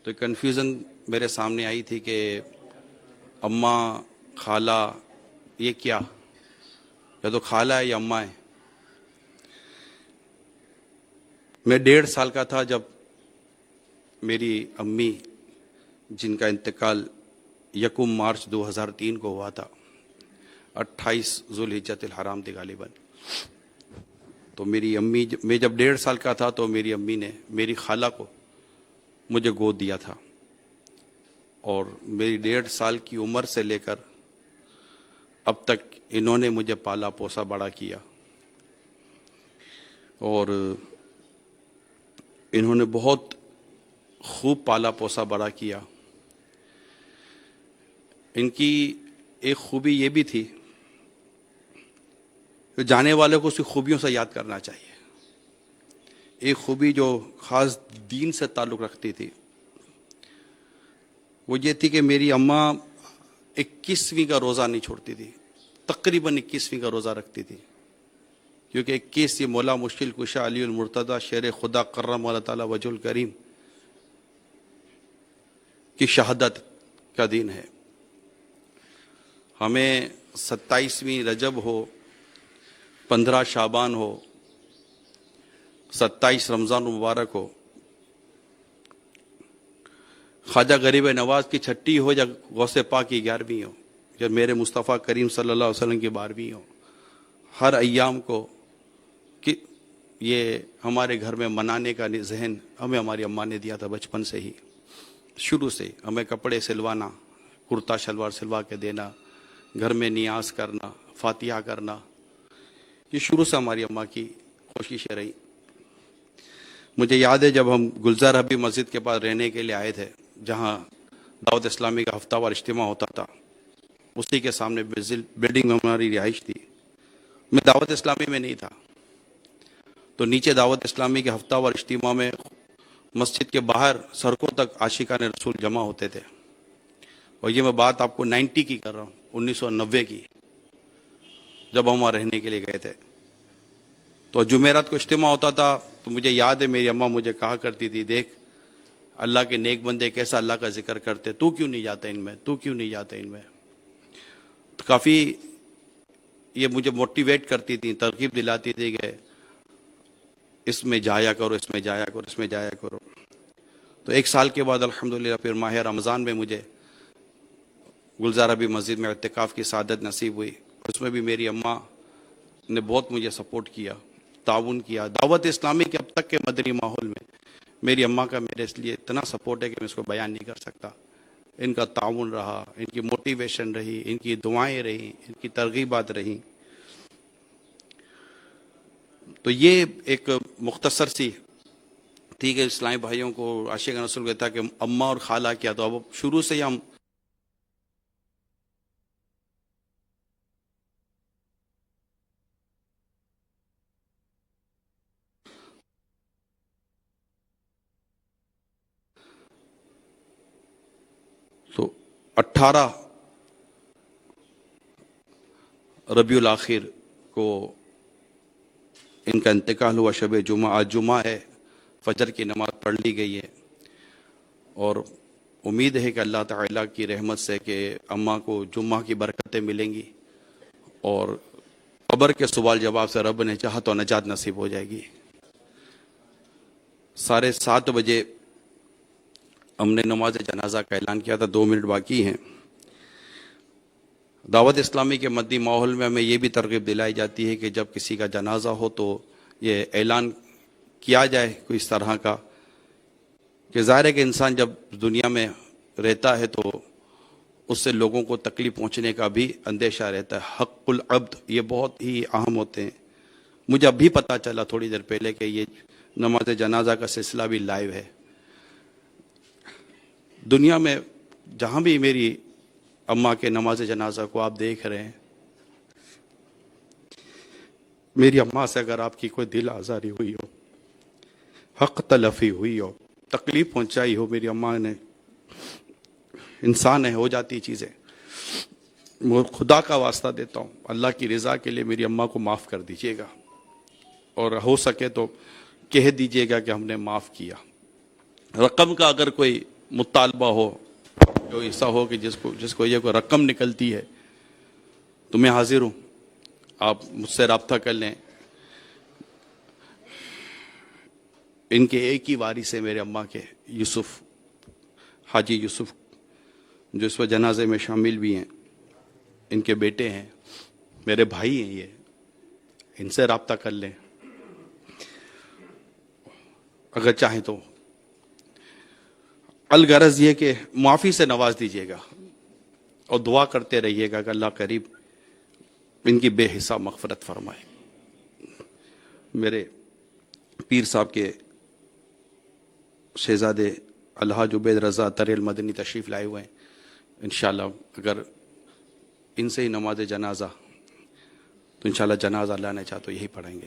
تو کنفیوژن میرے سامنے آئی تھی کہ اماں خالہ یہ کیا، یا تو خالہ ہے یا اماں ہے۔ میں 1.5 سال کا تھا جب میری امی جن کا انتقال 1 مارچ 2003 کو ہوا تھا، 28 ذوالحجۃ الحرام تھی غالباً۔ تو میری امی، میں جب 1.5 سال کا تھا تو میری امی نے میری خالہ کو مجھے گود دیا تھا، اور میری 1.5 سال کی عمر سے لے کر اب تک انہوں نے مجھے پالا پوسا بڑا کیا، اور انہوں نے بہت خوب پالا پوسا بڑا کیا۔ ان کی ایک خوبی یہ بھی تھی کہ جانے والوں کو اس کی خوبیوں سے یاد کرنا چاہیے۔ ایک خوبی جو خاص دین سے تعلق رکھتی تھی وہ یہ تھی کہ میری اماں 21ویں کا روزہ نہیں چھوڑتی تھی، تقریباً 21ویں کا روزہ رکھتی تھی، کیونکہ 21 یہ مولا مشکل کشا علی المرتضیٰ شیر خدا کرم اللہ تعالیٰ وجہ الکریم کی شہادت کا دن ہے۔ ہمیں 27ویں رجب ہو، 15 شعبان ہو، 27 رمضان مبارک ہو، خواجہ غریب نواز کی 6ٹھی ہو یا غوث پاک کی 11ویں ہو یا میرے مصطفیٰ کریم صلی اللہ علیہ وسلم کی 12ویں ہو، ہر ایام کو کہ یہ ہمارے گھر میں منانے کا ذہن ہمیں ہماری اماں نے دیا تھا بچپن سے ہی، شروع سے ہمیں کپڑے سلوانا، کرتا شلوار سلوا کے دینا، گھر میں نیاز کرنا، فاتحہ کرنا، یہ شروع سے ہماری اماں کی کوششیں رہی۔ مجھے یاد ہے جب ہم گلزار حبیب مسجد کے پاس رہنے کے لیے آئے تھے، جہاں دعوت اسلامی کا ہفتہ وار اجتماع ہوتا تھا، اسی کے سامنے بلڈنگ میں ہماری رہائش تھی۔ میں دعوت اسلامی میں نہیں تھا، تو نیچے دعوت اسلامی کے ہفتہ وار اجتماع میں مسجد کے باہر سڑکوں تک عاشقان رسول جمع ہوتے تھے، اور یہ میں بات آپ کو 90 کی کر رہا ہوں، 1990 کی، جب ہم وہاں رہنے کے لیے گئے تھے۔ تو جمعرات کو اجتماع ہوتا تھا، تو مجھے یاد ہے میری اماں مجھے کہا کرتی تھی، دیکھ اللہ کے نیک بندے کیسا اللہ کا ذکر کرتے، تو کیوں نہیں جاتا ان میں، تو کیوں نہیں جاتا ان میں۔ تو کافی یہ مجھے موٹیویٹ کرتی تھی، ترغیب دلاتی تھی کہ اس میں جایا کرو، اس میں جایا کرو، اس میں جایا کرو۔ تو 1 سال کے بعد الحمدللہ پھر ماہ رمضان میں مجھے گلزار حبیب مسجد میں اعتکاف کی سعادت نصیب ہوئی۔ اس میں بھی میری اماں نے بہت مجھے سپورٹ کیا، تعاون کیا۔ دعوت اسلامی کے اب تک کے مدنی ماحول میں میری اماں کا میرے اس لیے اتنا سپورٹ ہے کہ میں اس کو بیان نہیں کر سکتا۔ ان کا تعاون رہا، ان کی موٹیویشن رہی، ان کی دعائیں رہیں، ان کی ترغیبات رہیں۔ تو یہ ایک مختصر سی تھی کہ اسلامی بھائیوں کو عاشقان رسول کہتا کہ اماں اور خالہ کیا، تو اب شروع سے ہی ہم تو 18 ربیع الاخر کو ان کا انتقال ہوا، شب جمعہ، آج جمعہ ہے، فجر کی نماز پڑھ لی گئی ہے، اور امید ہے کہ اللہ تعالیٰ کی رحمت سے کہ اماں کو جمعہ کی برکتیں ملیں گی، اور قبر کے سوال جواب سے رب نے چاہا تو نجات نصیب ہو جائے گی۔ 7:30 بجے ہم نے نماز جنازہ کا اعلان کیا تھا، 2 منٹ باقی ہیں۔ دعوت اسلامی کے مدنی ماحول میں ہمیں یہ بھی ترغیب دلائی جاتی ہے کہ جب کسی کا جنازہ ہو تو یہ اعلان کیا جائے کوئی اس طرح کا کہ ظاہر ہے کہ انسان جب دنیا میں رہتا ہے تو اس سے لوگوں کو تکلیف پہنچنے کا بھی اندیشہ رہتا ہے۔ حق العبد یہ بہت ہی اہم ہوتے ہیں۔ مجھے اب بھی پتہ چلا تھوڑی دیر پہلے کہ یہ نماز جنازہ کا سلسلہ بھی لائیو ہے۔ دنیا میں جہاں بھی میری اماں کے نماز جنازہ کو آپ دیکھ رہے ہیں، میری اماں سے اگر آپ کی کوئی دل آزاری ہوئی ہو، حق تلفی ہوئی ہو، تکلیف پہنچائی ہو، میری اماں نے، انسان ہے، ہو جاتی چیزیں، میں خدا کا واسطہ دیتا ہوں، اللہ کی رضا کے لیے میری اماں کو معاف کر دیجیے گا، اور ہو سکے تو کہہ دیجیے گا کہ ہم نے معاف کیا۔ رقم کا اگر کوئی مطالبہ ہو، جو ایسا ہو کہ جس کو یہ کوئی رقم نکلتی ہے تو میں حاضر ہوں، آپ مجھ سے رابطہ کر لیں۔ ان کے ایک ہی وارث ہے میرے اماں کے، یوسف، حاجی یوسف، جو اس وقت جنازے میں شامل بھی ہیں، ان کے بیٹے ہیں، میرے بھائی ہیں، یہ ان سے رابطہ کر لیں اگر چاہیں تو۔ الغرض یہ کہ معافی سے نواز دیجیے گا اور دعا کرتے رہیے گا کہ اللہ قریب ان کی بے حساب مغفرت فرمائے۔ میرے پیر صاحب کے شہزادے الحاج عبید رضا طریل مدنی تشریف لائے ہوئے ہیں، انشاءاللہ اگر ان سے ہی نماز جنازہ تو انشاءاللہ جنازہ اللہ نے چاہا تو یہی پڑھیں گے۔